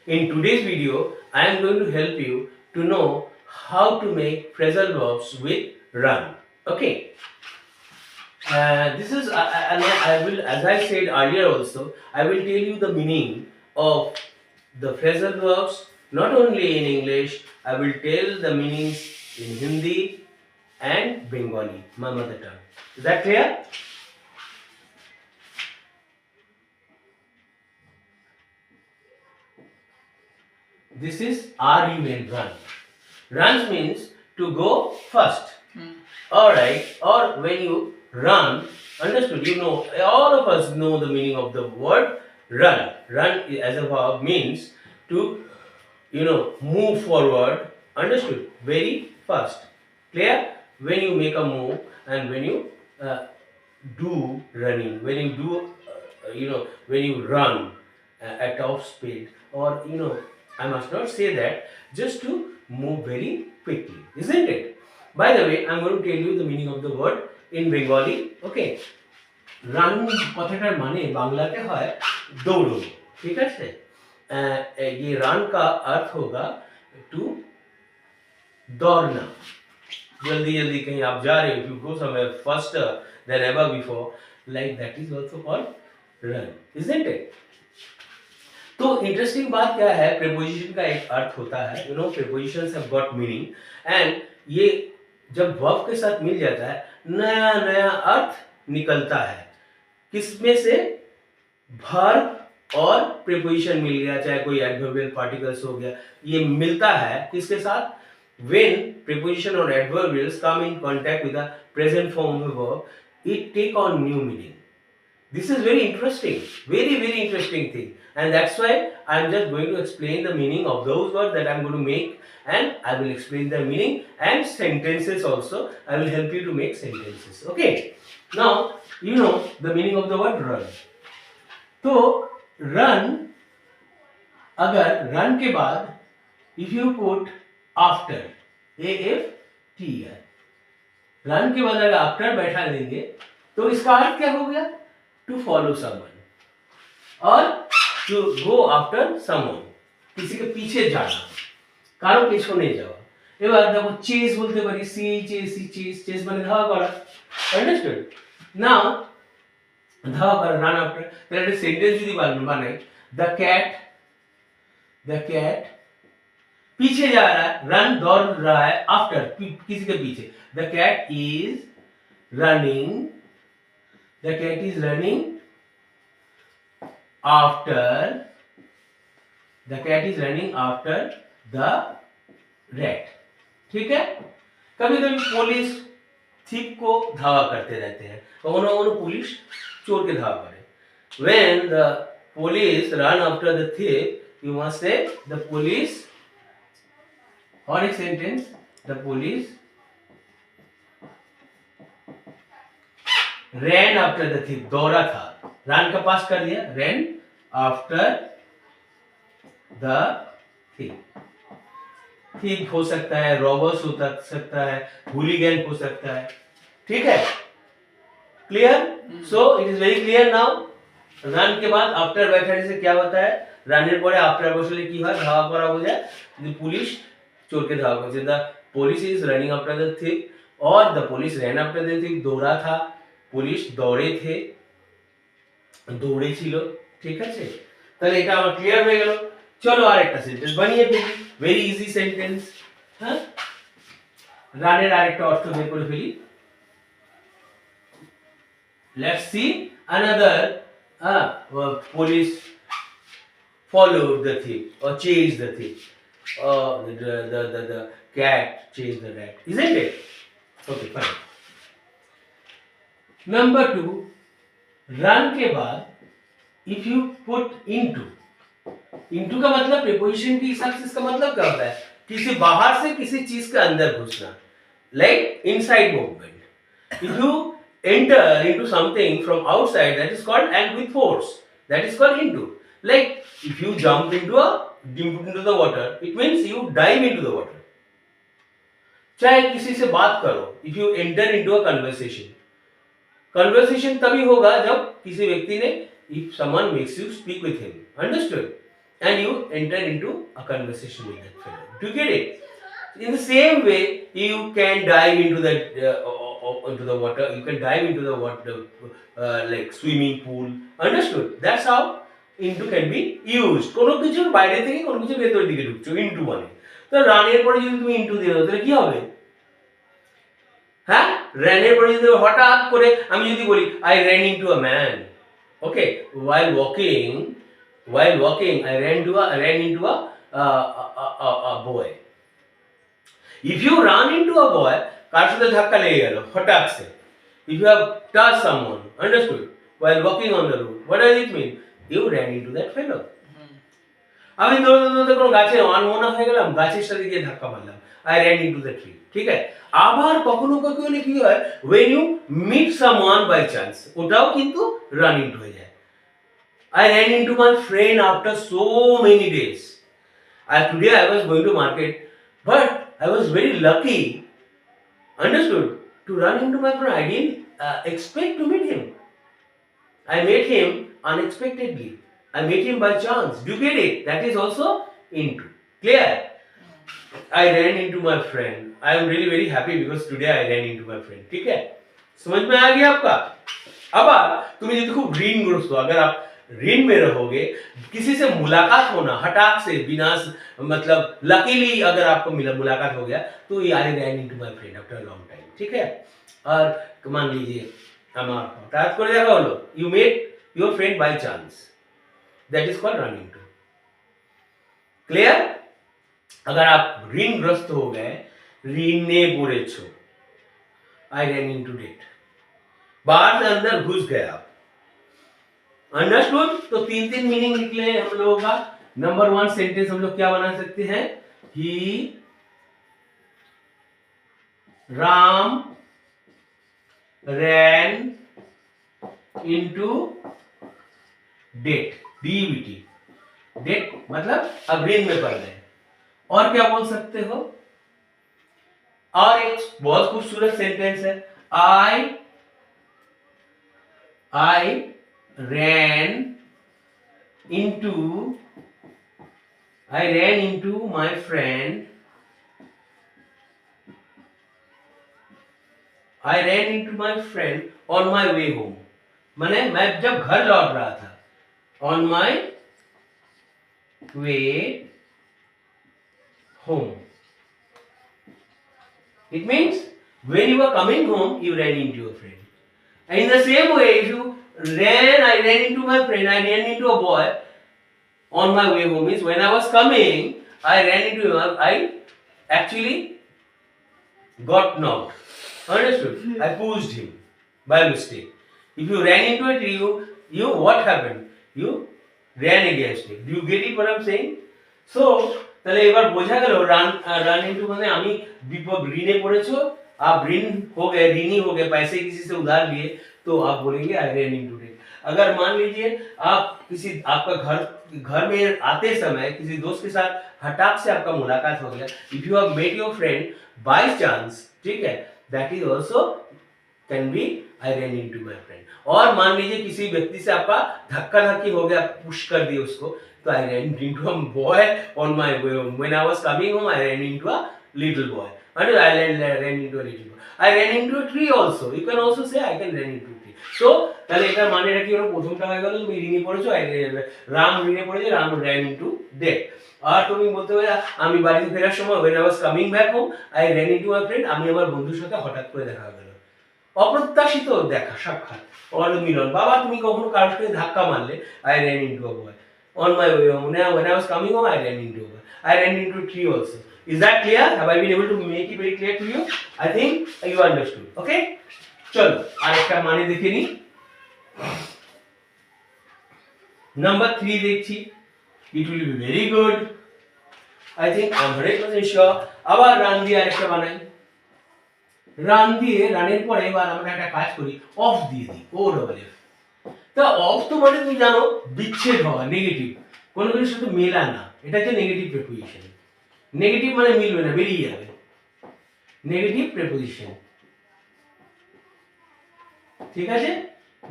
In today's video, I am going to help you to know how to make phrasal verbs with run. Okay. This is and I will, as I said earlier also, I will tell you the meaning of the phrasal verbs not only in English. I will tell the meanings in Hindi and Bengali, my mother tongue. Is that clear? This is RUN, run. Runs means to go first. Alright, or when you run, understood, you know, all of us know the meaning of the word run. Run as a verb means to, move forward, understood, very fast. Clear? When you make a move and when you do running, when you do, when you run at top speed, or, I must not say that, just to move very quickly, isn't it? By the way, I'm going to tell you the meaning of the word in Bengali. Okay, run কথাটার মানে বাংলাতে হয় দৌড়ো, ঠিক আছে? ये run का अर्थ होगा to दौड़ना, जल्दी जल्दी कहीं आप जा रहे हो, if you go somewhere faster than ever before, like that is also called run, isn't it? तो इंटरेस्टिंग बात क्या है, प्रीपोजिशन का एक अर्थ होता है, prepositions have got meaning, and ये जब वर्ब के साथ मिल जाता है नया नया अर्थ निकलता है। किसमें से? वर्ब और प्रीपोजिशन मिल गया, चाहे कोई एडवर्बियल पार्टिकल्स हो गया, ये मिलता है किसके साथ? when preposition or adverbials come in contact with the present form of a verb, it take on new meaning. This is very interesting, very interesting thing, and that's why I am just going to explain the meaning of those words that I am going to make, and I will explain the meaning and sentences also. I will help you to make sentences. Okay, now you know the meaning of the word run. तो run, अगर run के बाद if you put after, AFTER, run के बाद अगर after बैठा देंगे तो इसका अर्थ क्या हो गया? To follow someone or to go after someone, किसी के पीछे जाना, কারো পেছনে যাওয়া। এবার দেখো চেজ বলতে পারি, চেজ মানে ধাওয়া করা, আন্ডারস্টুড? নাও ধাওয়া করা, রান আফটার, তাহলে একটা সেন্টেন্স যদি বানাই, দ্য ক্যাট पीछे जा रहा है, रन दौड़ रहा है, आफ्टर किसी के पीछे, the cat is running after the rat. ठीक है? कभी कभी पुलिस थिप को धावा करते रहते हैं, और पुलिस चोर के धावा करे। When the police run after the thief, you must say the police, और एक sentence, the police ran after the thief, दौड़ा था, रन का पास कर दिया, ran after the thief हो सकता है, रॉबर्स हो सकता है, हुलिगन हो सकता है। ठीक है? Clear? So it is very clear now. Run के बाद आफ्टर बैठाने से क्या होता है? রানের পরে আফটার বসলে কি হয়? ধাওয়া করা বোঝায়, পুলিশ চোরকে ধাওয়া করছে। The police is running after the thief, और the police ran after the thief, দৌড়া था, পুলিশ দৌড়ে थे, দৌড়ে ছিল। ঠিক আছে? তাহলে এটা আমার ক্লিয়ার হয়ে গেল। চলো আরেকটা সেন্টেন্স বানিয়ে ফেলি, ভেরি ইজি সেন্টেন্স। হ্যাঁ, রানের আরেকটা অর্থ বের করে ফেলি। Let's see another police followed the thief or chased the thief, or the cat chased the rat, isn't it? Okay, fine. Number 2, run के बाद if you put into का मतलब preposition के हिसाब से इसका मतलब क्या होता है? किसी बाहर से किसी चीज के अंदर घुसना, like inside movement. If you enter into something from outside, that is called, and with force, that is called into. Like if you jump into the water, it means you dive into the water. चाहे किसी से बात करो, if you enter into a conversation तभी होगा जब किसी व्यक्ति ने, if someone makes you speak with him, understood? and you enter into a conversation with that fellow. Do you get it? In the same way, you can dive into into the water. You can dive into the water, like swimming pool. Understood? That's how into can be used. কোনো কিছুর বাইরে থেকে কোনো কিছু ভেতরের দিকে ঢুকছো, into মানে। তো রানের পরে যদি তুমি into দিয়ে দাও তাহলে কি হবে? হ্যাঁ, রানের পরে যদি হঠাৎ করে আমি যদি বলি I ran into a man. Okay, while walking I ran into a boy. If you run into a boy, কার সাথে ধাক্কা লেগে গেল হঠাৎ সে, if you have touched someone, understood, while walking on the road, what does it mean? You ran into that fellow. আমি দৌড়তে কোনো গাছে অনমনা হয়ে গেলাম, গাছের সাথে গিয়ে ধাক্কা মারলাম, I ran into the tree. ঠিক আছে? আবার কখনো কখনো কি হয়, when you meet someone by chance, ওটাও কিন্তু run into হয়ে যায়। I ran into my friend after so many days. Today I was going to market, but I was very lucky, understood, to run into my friend. I didn't expect to meet him. I met him unexpectedly. I met him by chance. Do you get it? That is also into. Clear? I ran into my friend. I am really very happy because today I ran into my friend. ठीक है? समझ में आ गया आपका? अब तुम्हें यदि खूब ऋणग्रस्त हो, अगर आप ऋण में रहोगे, किसी से मुलाकात होना हठात से बिना मतलब लकीली अगर आपको मुलाकात हो गया तो ये I ran into my friend after a long time. ठीक है? और मान लीजिए আমার হঠাৎ করে দেখা হলো, you met your friend by chance, that is called run into. Clear? अगर आप ऋणग्रस्त हो गए, ऋणे पड़ेছো, I ran into debt, बाढ़ अंदर घुस गया। अंडरस्टूड? तो तीन मीनिंग निकले हम लोगों का। नंबर 1 सेंटेंस हम लोग क्या बना सकते हैं? He Ram ran into debt, DEBT, debt मतलब अब ऋण में पड़ गए। और क्या बोल सकते हो? और एक बहुत खूबसूरत सेंटेंस है, I ran into my friend, I ran into my friend on my way home. माने मैं जब घर लौट रहा था, on my way home. It means when you were coming home, you ran into your friend. And in the same way, if you I ran into my friend, I ran into a boy on my way home, means when I was coming, I ran into him, I actually got knocked. Understood? I pushed him by mistake. If you ran into a tree, you what happened? You ran against it. Do you get it what I'm saying? So, তাহলে এবার বোঝা গেল run into মানে আমি ঋণে पड़ेছো, आप ऋण हो गए, ऋणी हो गए, पैसे किसी से उधार लिए, तो आप बोलेंगे I ran into it. अगर मान लीजिए आप आपका घर में आते समय किसी दोस्त के साथ हठात से आपका मुलाकात हो गया, if you have met your friend by chance, ठीक है, that is also can be I ran into my friend. और मान लीजिए किसी व्यक्ति से आपका धक्का धक्की हो गया, पुश कर दिए उसको, तो I ran into a boy on my way home. When I was coming home, I ran into a little boy. I ran into a little boy. I ran into a tree also. You can also say I can run into a tree. So তাহলে এটা মানেটা কি হলো? প্রথমটা হয়ে গেল তুমি ঋণে পড়েছো, রাম ঋণে পড়েছে, রাম ran into debt. আর তুমি বলতে পারো আমি বাড়িতে ফেরার সময় when I was coming back home, I ran into my friend, আমি আমার বন্ধুর সাথে হঠাৎ করে দেখা হয়ে গেল। অপ্রত্যাশিত দেখা, সাক্ষাৎ, মিলন। বাবা তুমি কখনো কারোর সাথে ধাক্কা মারলে, I ran into a boy on my way home. When I was coming home, I ran into a boy. I ran into a tree also. Is that clear? Have I been able to make it very clear to you? I think you understood. Okay? চলো আরেকটা মানে দেখে নি। Number 3 দেখছি, it will be very good. I think I'm 100% sure. আবার run দিয়ে আরেকটা বানাই। রান দিয়ে রানের পরে এবার আমরা একটা কাজ করি, অফ দিয়ে দিই, ও ডবল এফ। তা অফ তো মানে তুমি জানো বিচ্ছেদ হওয়া, নেগেটিভ, কোনো কিছুর সাথে মেলা না, এটা হচ্ছে নেগেটিভ প্রিপোজিশন। নেগেটিভ মানে মিলবে না, বেরিয়ে যাবে, নেগেটিভ প্রিপোজিশন। ঠিক আছে?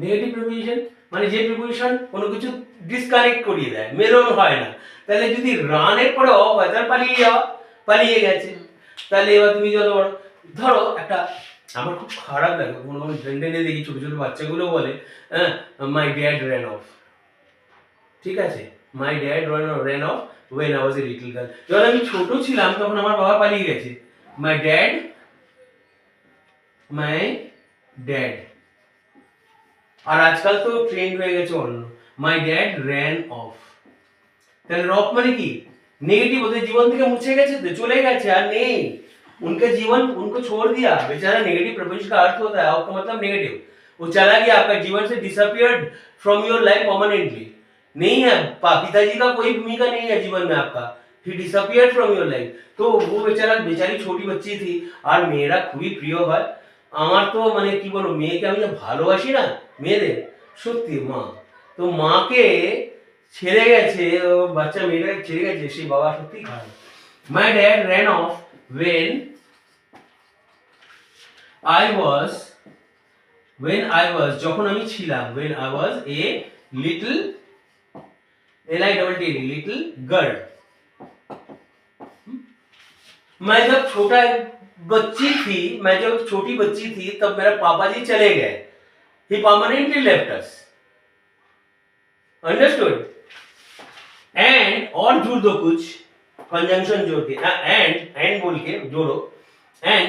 নেগেটিভ প্রিপোজিশন মানে যে প্রিপোজিশন কোনো কিছু ডিসকানেক্ট করিয়ে দেয়, মেলন হয় না, তাহলে যদি রানের পরে অফ হয় তাহলে পালিয়ে গেছে। তাহলে এবার তুমি যত বড় ধরো একটা, আমার খুব খারাপ লাগে কোনো কোনো ট্রেন্ডে দেখি ছোট ছোট বাচ্চাগুলো বলে হ্যাঁ মাই ড্যাড র্যান অফ, ঠিক আছে, my dad ran off when I was a little girl, যখন আমি ছোট ছিলাম তখন আমার বাবা পালিয়ে গেছে। মাই ড্যাড, আর আজকাল তো ট্রেন্ড হয়ে গেছে অন্য, মাই ড্যাড র্যান অফ। তাহলে রফ মানে কি नेगेटिव, ওদের জীবন থেকে মুছে गए तो चले गए আর नहीं, उनका जीवन उनको छोड़ दिया बेचारा। नेगेटिव प्रपंच का अर्थ होता है ऑफ का मतलब नेगेटिव, वो चला गया आपका जीवन से, disappeared from your life permanently, नहीं है पिताजी का कोई भूमिका नहीं है जीवन में आपका, ही डिसअपियर्ड फ्रॉम योर लाइफ। तो वो बेचारा बेचारी छोटी बच्ची थी আর মেয়েরা খুবই প্রিয় হয় আমার, তো মানে কি বলবো মেয়েকে আমি যা ভালোবাসি না মেয়েদের সত্যি মা, তো মাকে ছেড়ে গেছে বাচ্চা মেয়েটাকে ছেড়ে গেছে সেই বাবা সত্যি খারাপ। My dad ran off when I was যখন আমি ছিলাম when I was a little little girl। मैं जब छोटी बच्ची थी तब मेरा पापा जी चले गए, he permanently left us, understood। And और जोड़ दो कुछ कंजंक्शन जोड़ के, एंड बोल के जोड़ो, and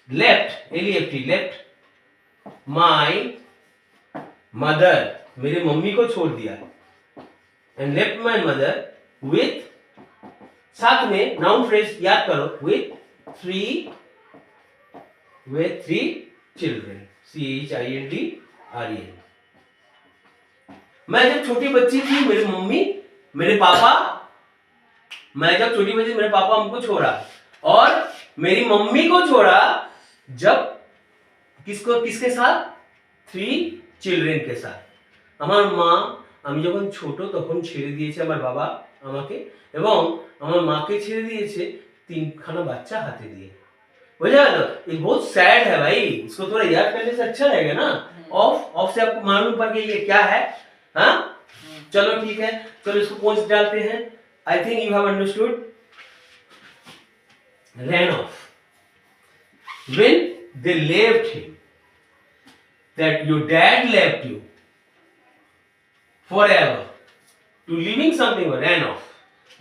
left left my mother, मेरे मम्मी को छोड़ दिया, and left my mother with, साथ में नाउन फ्रेज याद करो, विथ थ्री चिल्ड्रन, CHILDREN। मैं जब छोटी बच्ची थी मेरी मम्मी मेरे पापा, मैं जब छोटी बच्ची मेरे पापा हमको छोड़ा और मेरी मम्मी को छोड़ा जब किसके साथ 3 चिल्ड्रेन के साथ। আমার মা আমি যখন ছোট তখন ছেড়ে দিয়েছে আমার বাবা আমাকে, এবং আমার মাকে ছেড়ে দিয়েছে 3খানা বাচ্চা হাতে দিয়ে। बुझा ना, ये बहुत सैड है भाई, इसको थोड़ा याद करने से अच्छा रहेगा ना। ऑफ से आपको मालूम पड़ गया ये क्या है। हाँ चलो ठीक है, चलो इसको पोंछ डालते हैं। I think you have understood. ran off when they left him, that your dad left you forever to living something, ran off,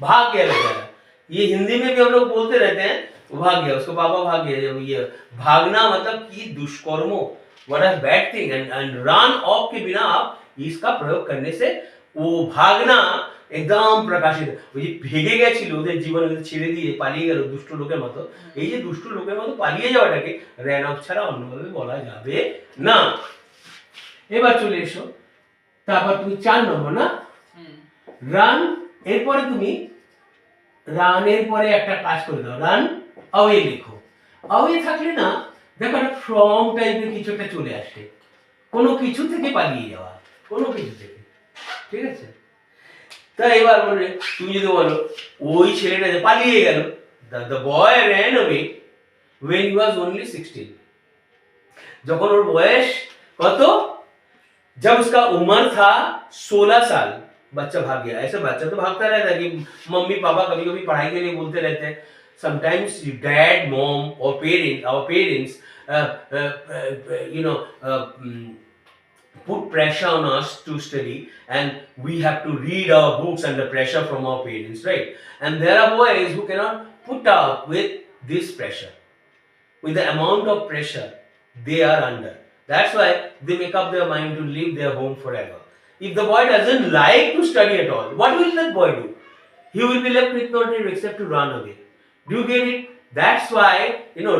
भाग गया बेचारा। ये हिंदी में भी हम लोग बोलते रहते हैं भाग गया, उसको पापा भाग गया। ये भागना मतलब कि दुष्कर्मों, what a bad thing, and run off के बिना आप इसका प्रयोग करने से वो भागना একদম প্রকাশিত। ওই যে ভেগে গেছিল ওদের জীবন, ছেড়ে দিয়ে পালিয়ে গেল দুষ্ট লোকের মতো, এই যে দুষ্ট লোকের মতো পালিয়ে যাওয়াটাকে র্যান অফ ছাড়া অন্যভাবে বলা যাবে না। এবার চলে এসো, তারপর তুমি 4 নম্বর না রান, এরপরে তুমি রানের পরে একটা কাজ করে দাও, রান অ্যাওয়ে লিখো। অ্যাওয়ে থাকলে না দেখো একটা ফ্রম টাইপের কিছু একটা চলে আসে, কোনো কিছু থেকে পালিয়ে যাওয়া, কোনো কিছু থেকে, ঠিক আছে। তাই এবার বলে তুমি যদি বলো ওই ছেলেটা যে পালিয়ে গেল, the boy ran away when he was only 16, যখন ওর বয়স কত, जब उसका उम्र था 16 साल बच्चा भाग गया। ऐसे बच्चा तो भागता रहता है कि मम्मी पापा कभी कभी पढ़ाई के लिए बोलते रहते हैं, sometimes dad mom or our parents put pressure on us to study, and we have to read our books under pressure from our parents, right? And there are boys who cannot put up with this pressure, with the amount of pressure they are under. That's why they make up their mind to leave their home forever. If the boy doesn't like to study at all, what will that boy do? He will be left with nothing except to run away. Do you get it? That's why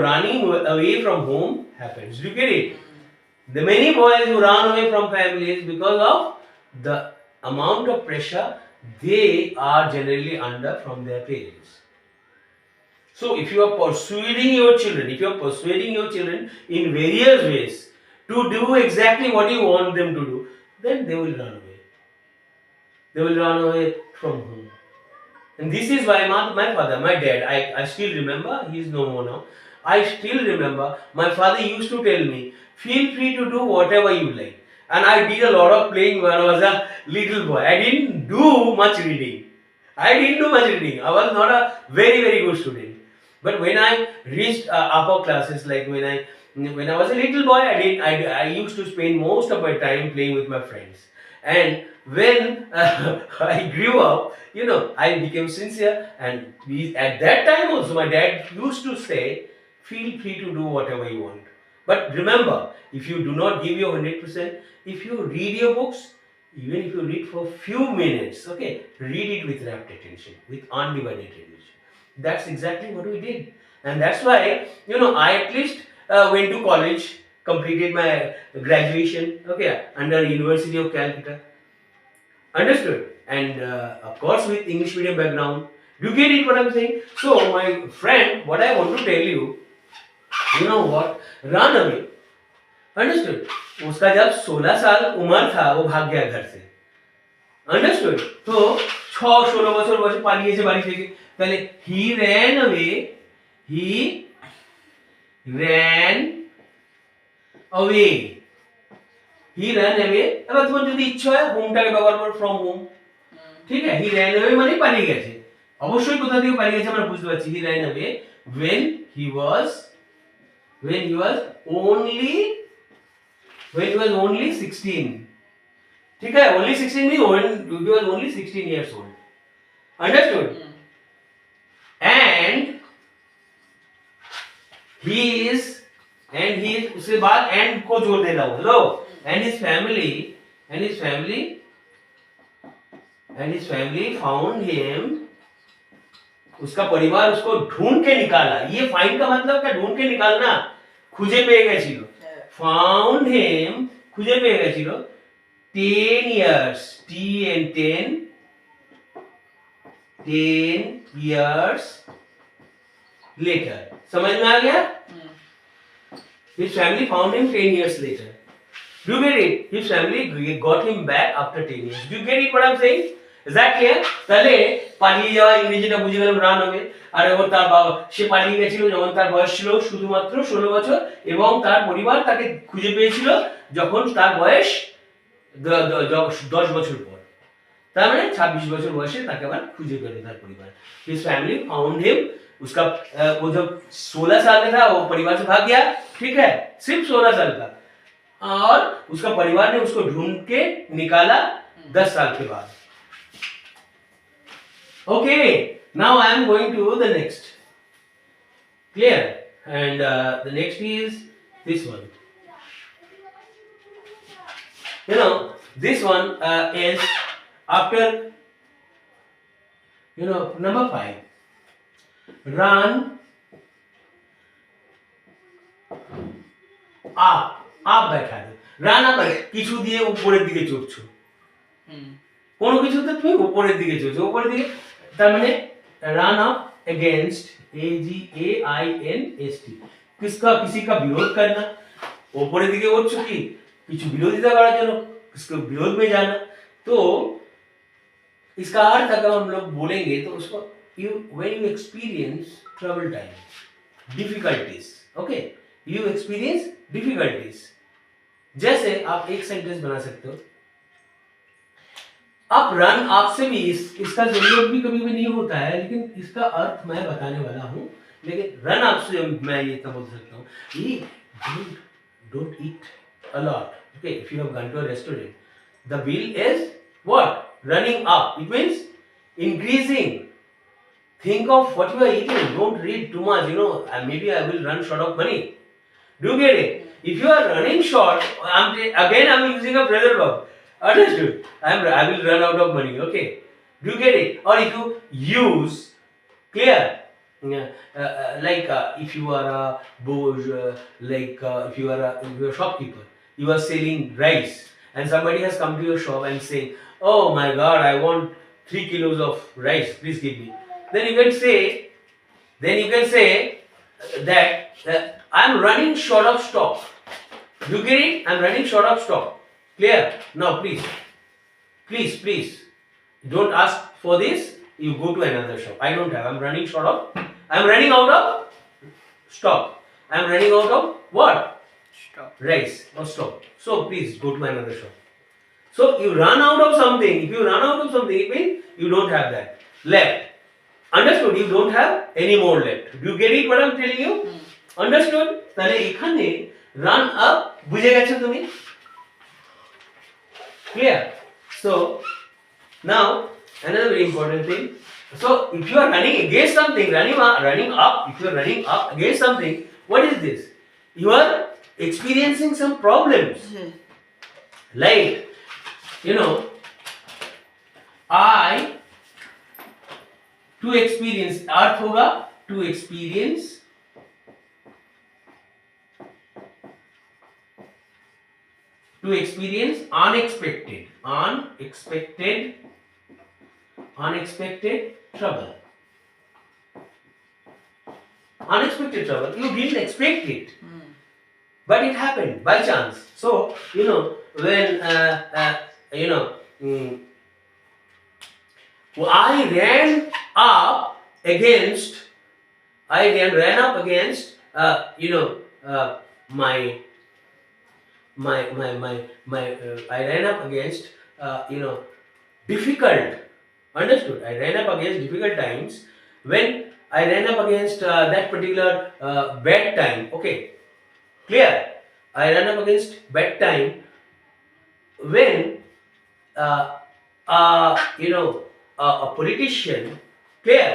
running away from home happens. Do you get it? The many boys who run away from families because of the amount of pressure they are generally under from their parents. So if you are persuading your children in various ways to do exactly what you want them to do, then they will run away. They will run away from home. And this is why my father, my dad, I still remember, he is no more now. I still remember my father used to tell me, feel free to do whatever you like. And I did a lot of playing when I was a little boy. I didn't do much reading. I didn't do much reading. I was not a very very good student. But when I reached upper classes, like when I was a little boy, I used to spend most of my time playing with my friends. And when I grew up, I became sincere. And at that time also, my dad used to say, feel free to do whatever you want. But remember, if you do not give your 100%, if you read your books, even if you read for few minutes, okay, read it with rapt attention, with undivided attention. That's exactly what we did. And that's why, I at least went to college, completed my graduation, okay, under University of Calcutta. Understood? And of course, with English medium background. You get it what I'm saying? So, my friend, what I want to tell you, you know what? Run away. Understood? उसका जब 16 साल उम्र था, वो भाग गया घर से. Understood? तो 6-16 বছর বয়সে পালিয়েছে বাড়ি থেকে. তাহলে he ran away. He ran away. He ran away. এবার তোমার যদি ইচ্ছা হয় হোমটাকে ব্যবহার করো, from home. ঠিক আছে? He ran away মানে পালিয়ে গেছে. অবশ্যই কোথা থেকে পালিয়ে গেছে আমরা বুঝতে পারছি. He ran away when he was only 16. ठीक है? Only 16 means when he was only 16 years old. Understood? And he is उसके बाद and को जोड़ देना हो लो. And his family found him. उसका परिवार उसको ढूंढ के निकाला. ये फाइंड का मतलब क्या? ढूंढ के निकालना. খুঁজে পেয়ে গেছিল. Found him, খুঁজে পেয়ে গেছিল 10 years, T and 10 years later. समझ में आ गया? His family found him 10 years later. Do you get it? His family got him back after 10 years. Do you get it what I'm saying? Is that clear? তাহলে পালিয়ে যাওয়া ইংরেজিটা বুঝে গেলাম, run হবে। আর এবার তার বাবা সে পালিয়ে গেছিল যখন তার বয়স ছিল শুধুমাত্র 16 বছর, এবং তার পরিবার তাকে খুঁজে পেয়েছিল যখন তার বয়স 10 বছর পর। তার মানে 26 বছর বয়সে তাকে আবার খুঁজে পেল তার পরিবার। His family found him. उसका वो जब 16 साल का था वो परिवार से भाग गया, ठीक है, सिर्फ 16 साल का, और उसका परिवार ने उसको ढूंढ के निकाला 10 साल के बाद. Okay, now I am going to the next. Clear? And the next is this one. This one is after number 5. Run up बैठा दो. Run up কিছু দিয়ে উপরের দিকে চড়ছো. কোনো কিছুতে তুমি উপরের দিকে চড়ছো, উপরের দিকে, তার মানে run up against, AGAINST, किसी का विरोध करना. উপরের দিকে উঠছো কি কিছু বিরোধিতা कরার জন্য, किसके विरोध में जाना. तो इसका अर्थ अगर हम लोग बोलेंगे तो उसको when you experience trouble time, difficulties, okay, you experience difficulties. जैसे आप एक सेंटेंस बना सकते हो, आप रन आपसे भी इसका जरूरत भी कभी भी नहीं होता है, लेकिन इसका अर्थ मैं बताने वाला हूँ. लेकिन रन आपसे मैं ये इतना बोल सकता हूँ, don't eat a lot. Okay, if you have gone to a restaurant, the bill is what? Running up. It means increasing. Think of what you are eating. Don't read too much. Maybe I will run short of money. Do you get it? If you are running short, I'm using a present verb. Understood? I will run out of money. Okay. Do you get it? Or if you use, clear? Like if you are a if you are a shopkeeper, you are selling rice, and somebody has come to your shop and say, "Oh my God, I want 3 kilos of rice. Please give me." Then you can say that I'm running short of stock. You get it? I'm running short of stock. Clear? Now please, don't ask for this. You go to another shop. I don't have. I'm running out of stock. I'm running out of what? Stop. Rice or stock. So please go to another shop. So you run out of something. If you run out of something, it means you don't have that. left. Understood? You don't have any more left. Do you get it what I'm telling you? Understood? তাহলে এখানে run up বুঝে গেছো তুমি? Clear? So now another very important thing. So if you are running against something, running up, if you are running up against something, what is this? You are experiencing some problems. Like, you know, to experience अर्थ होगा to experience unexpected trouble. Unexpected trouble. You didn't expect it, but it happened by chance. So you know when you know. I ran up against you know my I ran up against you know difficult. Understood? I ran up against difficult times when I ran up against that particular bad time. Okay, clear? I ran up against bad time when you know a politician, clear?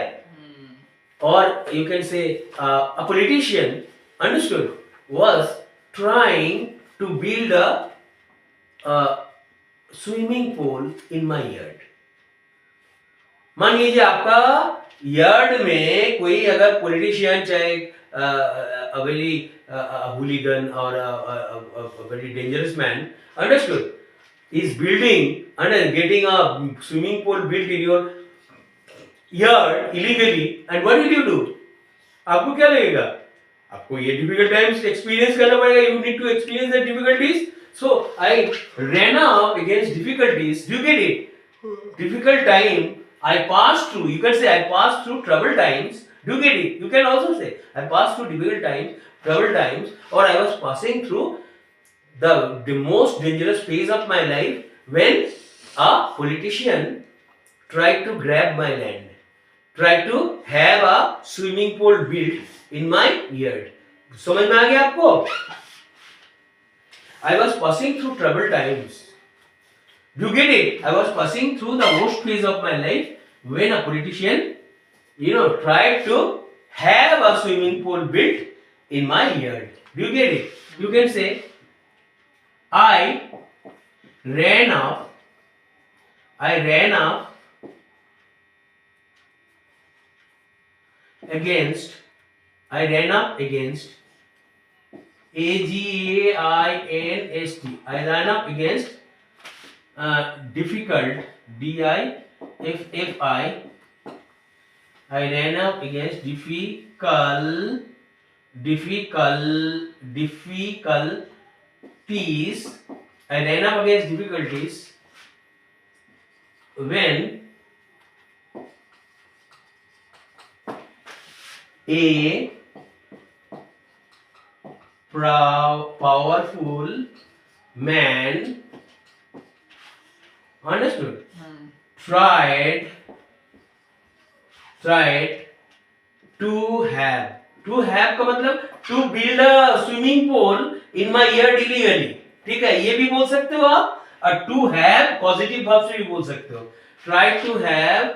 Or you can say a politician, understood, was trying to build a swimming pool in my yard. मान लीजिए आपका yard में कोई अगर politician चाहे very हुलीगन और very dangerous man, understood, is building and getting a swimming pool built in your yard illegally, and what will you do? आपको क्या लगेगा? आपको ये difficult times experience करना पड़ेगा. You need to experience the difficulties. So I ran up against difficulties. Do you get it? Difficult time I passed through. You can say I passed through troubled times. Do you get it? You can also say I passed through difficult times, troubled times, or I was passing through the most dangerous phase of my life when a politician tried to grab my land, tried to have a swimming pool built in my yard. समझ में आ गया आपको? I was passing through troubled times. Do you get it? I was passing through the worst phase of my life when a politician, you know, tried to have a swimming pool built in my yard. Do you get it? You can say I ran up against AGAINST. I ran up against difficult DIFFI. I ran up against difficulties. I ran up against difficulties when a powerful man, understood, tried to have का मतलब to build a swimming pool in my yard illegally. ठीक है, ये भी बोल सकते हो आप. और to have पॉजिटिव वर्ब से भी बोल सकते हो. try to have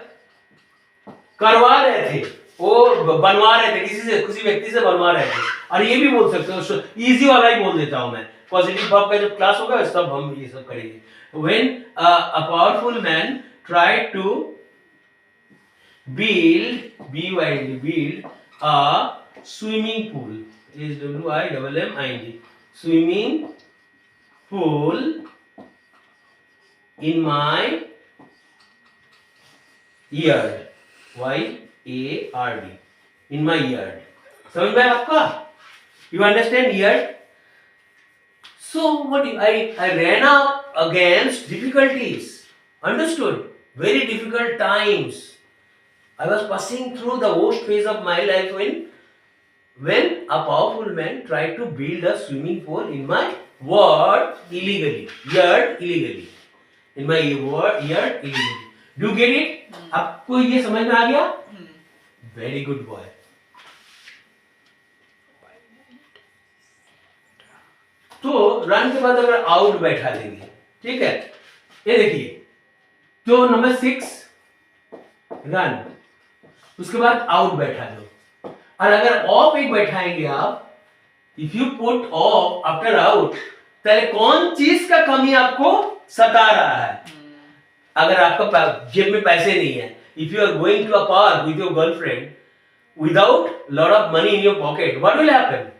करवा रहे थे, वो बनवा रहे थे, किसी व्यक्ति से बनवा रहे थे. और ये भी बोल सकते हो. इजी वाला ही बोल देता हूं मैं. पॉजिटिव वर्ब का जब क्लास होगा सब हम ये सब करेंगे. when a powerful man tried to build a swimming pool, SWIMMING, swimming pool in my yard, YARD, in my yard. समझ में आपका? You understand yard? So what I ran up against difficulties. Understood? Very difficult times. I was passing through the worst phase of my life when a powerful man tried to build a swimming pool in my yard illegally. In my yard illegally. Do you get it? आपको ये समझ में आ गया? Very good boy. तो run के बाद अगर out बैठा देंगे, ठीक है, ये देखिए, तो नंबर 6 रन, उसके बाद आउट बैठा दो। और अगर ऑफ एक बैठाएंगे आप, if you put off after out, पहले कौन चीज का कमी आपको सता रहा है? अगर आपका जेब में पैसे नहीं है, if you are going to a park with your girlfriend without lot of money in your pocket, what will happen?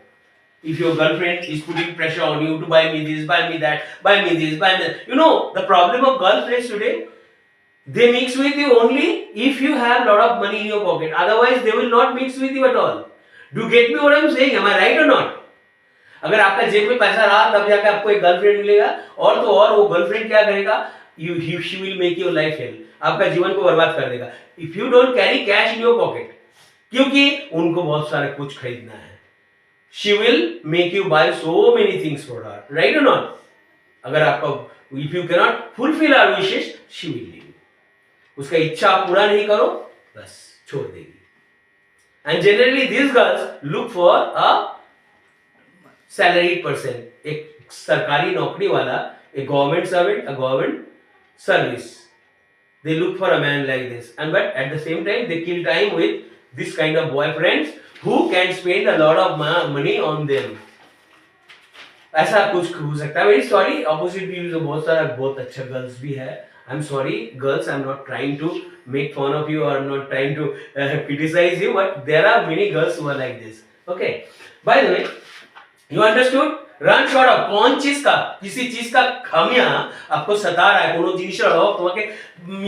If your girlfriend is putting pressure on you to buy me this, buy me that, buy me this, buy me that. You know, the problem of girlfriends today, they mix with you only if you have lot of money in your pocket. Otherwise, they will not mix with you at all. Do you get me what I'm saying? Am I right or not? अगर आपका जेब में पैसा रहा तब जाकर आपको एक गर्लफ्रेंड मिलेगा, और तो और वो गर्लफ्रेंड क्या करेगा? She will make your life hell. आपका जीवन को बर्बाद कर देगा. If you don't carry cash in your pocket, क्योंकि उनको बहुत सारे कुछ खरीदना है. She will make you buy so many things for her, right or not? अगर आपका, if you cannot fulfill her wishes, she will leave you. उसका इच्छा आप पूरा नहीं करो, बस छोड़ देगी. And generally these girls look for a salaried person, एक सरकारी नौकरी वाला, a government servant, a government service. They look for a man like this, and but at the same time they kill time with this kind of boyfriends who can spend a lot of money on them. ऐसा कुछ हो सकता है. Very sorry, opposite views बहुत सारा, बहुत अच्छा girls भी है. I am sorry girls, I am not trying to make fun of you, और not trying to criticise you, but there are many girls who are like this. Okay, by the way, you understood? Run short of कौन चीज का, किसी चीज का खामियां आपको सता रहा है, कोनो जिनिसर অফ তোমাকে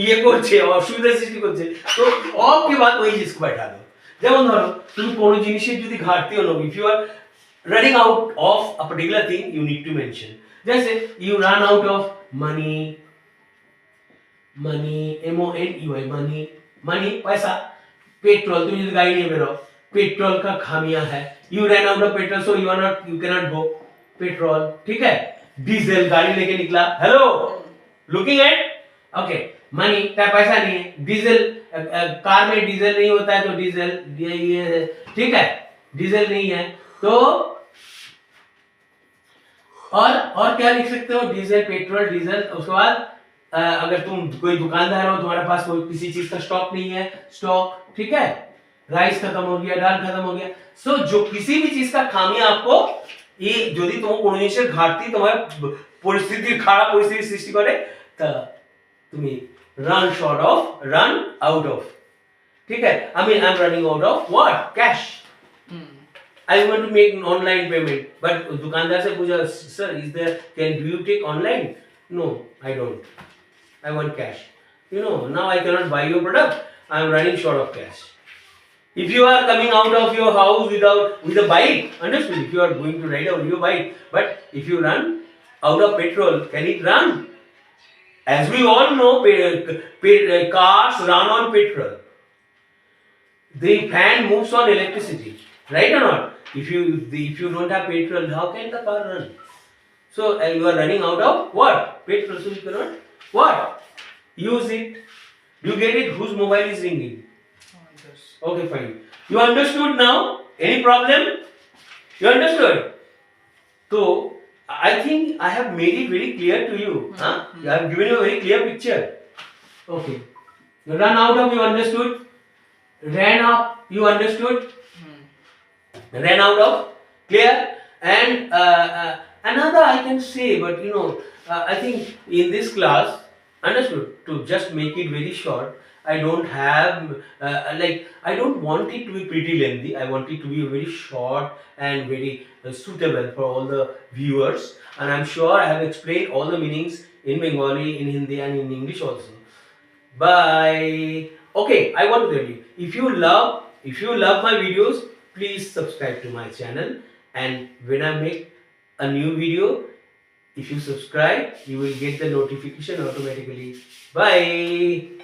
ইয়ে করছে, অসুবিধা সৃষ্টি করছে, তো অফ के बाद वही चीज को बैठा दो. যেমন ধরো তুমি কোনো জিনিসের যদি ঘাটতি হলো, if you are running out of a particular thing, you need to mention. जैसे you run out of money, money, money पैसा. पेट्रोल, तुम यदि गाड़ी नहीं बेरो, पेट्रोल का खामियां है. You ran out of petrol, so you cannot go. Petrol, ठीक है. डीजल, गाड़ी लेके निकला, hello, looking at, okay, money, क्या पैसा नहीं है. डीजल, कार में डीजल नहीं होता है, तो डीजल, ये ठीक है, डीजल नहीं है, तो और क्या लिख सकते हो? Diesel, petrol, diesel. उसके बाद अगर तुम कोई दुकानदार हो, तुम्हारे पास कोई किसी चीज का स्टॉक नहीं है, स्टॉक, ठीक है, राइस खत्म हो गया, दाल खत्म हो गया. सो जो किसी भी चीज का खामियां आपको, ये যদি তোমার কোনো জিনিসের ঘাটতি তোমার পরিস্থিতির খারাপ পরিস্থিতি সৃষ্টি করে, তা তুমি run short of, run out of, ठीक है. I mean I'm running out of what? Cash. I want to make an online payment, but दुकानदार से पूछा, sir is there, can you take online? No, I don't, I want cash. You know, now I cannot buy your product, I am running short of cash. If you are coming out of your house with a bike, understood, if you are going to ride out your bike, but if you run out of petrol, can it run? As we all know, cars run on petrol. The fan moves on electricity, right or not? If you don't have petrol, how can the car run? So you are running out of what? Petrol, so you cannot what? Use it. Do you get it? Whose mobile is ringing? Okay, fine. You understood now? Any problem? You understood? So I think I have made it very clear to you. I have given you a very clear picture. Okay. You run out of, you understood? Ran up, you understood? Ran out of, clear? And another I can say, but you know, I think in this class, understood, to just make it very short, I don't have I don't want it to be pretty lengthy. I want it to be very short and very suitable for all the viewers. And I'm sure I have explained all the meanings in Bengali, in Hindi, and in English also. Bye. Okay, I want to tell you, if you love my videos, please subscribe to my channel. And when I make a new video, if you subscribe, you will get the notification automatically. Bye.